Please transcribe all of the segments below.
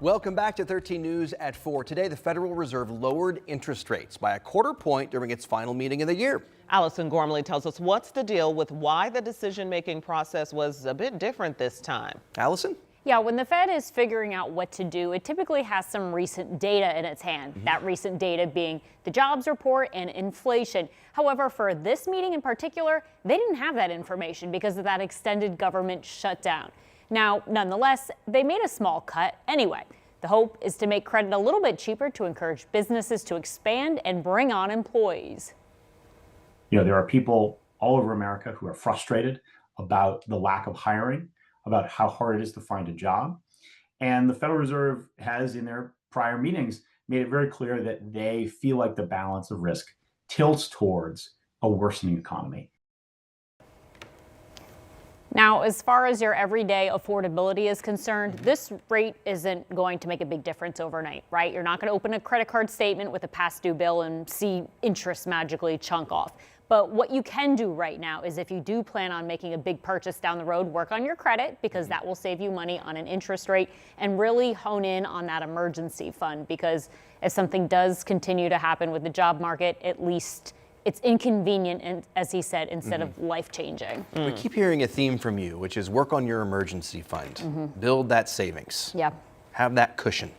Welcome back to 13 News at 4. Today, the Federal Reserve lowered interest rates by a quarter point during its final meeting of the year. Allison Gormly tells us what's the deal with why the decision-making process was a bit different this time. Allison? Yeah, when the Fed is figuring out what to do, it typically has some recent data in its hand. That recent data being the jobs report and inflation. However, for this meeting in particular, they didn't have that information because of that extended government shutdown. Now, nonetheless, they made a small cut anyway. The hope is to make credit a little bit cheaper to encourage businesses to expand and bring on employees. You know, there are people all over America who are frustrated about the lack of hiring, about how hard it is to find a job. And the Federal Reserve has, in their prior meetings, made it very clear that they feel like the balance of risk tilts towards a worsening economy. Now, as far as your everyday affordability is concerned, this rate isn't going to make a big difference overnight, right? You're not going to open a credit card statement with a past due bill and see interest magically chunk off. But what you can do right now is, if you do plan on making a big purchase down the road, work on your credit, because that will save you money on an interest rate, and really hone in on that emergency fund, because if something does continue to happen with the job market, at least it's inconvenient, and as he said, instead of life-changing. We keep hearing a theme from you, which is work on your emergency fund. Build that savings. Yeah. Have that cushion.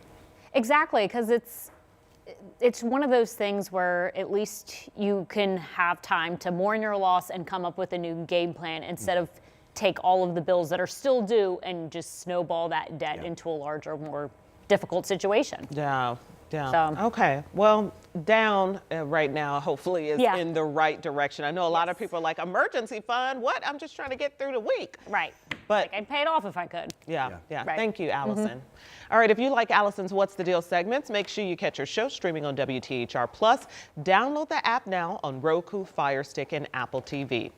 Exactly, because it's one of those things where at least you can have time to mourn your loss and come up with a new game plan, instead of take all of the bills that are still due and just snowball that debt into a larger, more difficult situation. Yeah. So. Okay. Well, down right now, hopefully, is in the right direction. I know a lot of people are like, emergency fund? What? I'm just trying to get through the week. Right. But I'd pay it off if I could. Yeah. Right. Thank you, Allison. All right. If you like Allison's What's the Deal segments, make sure you catch her show streaming on WTHR Plus. Download the app now on Roku, Fire Stick, and Apple TV.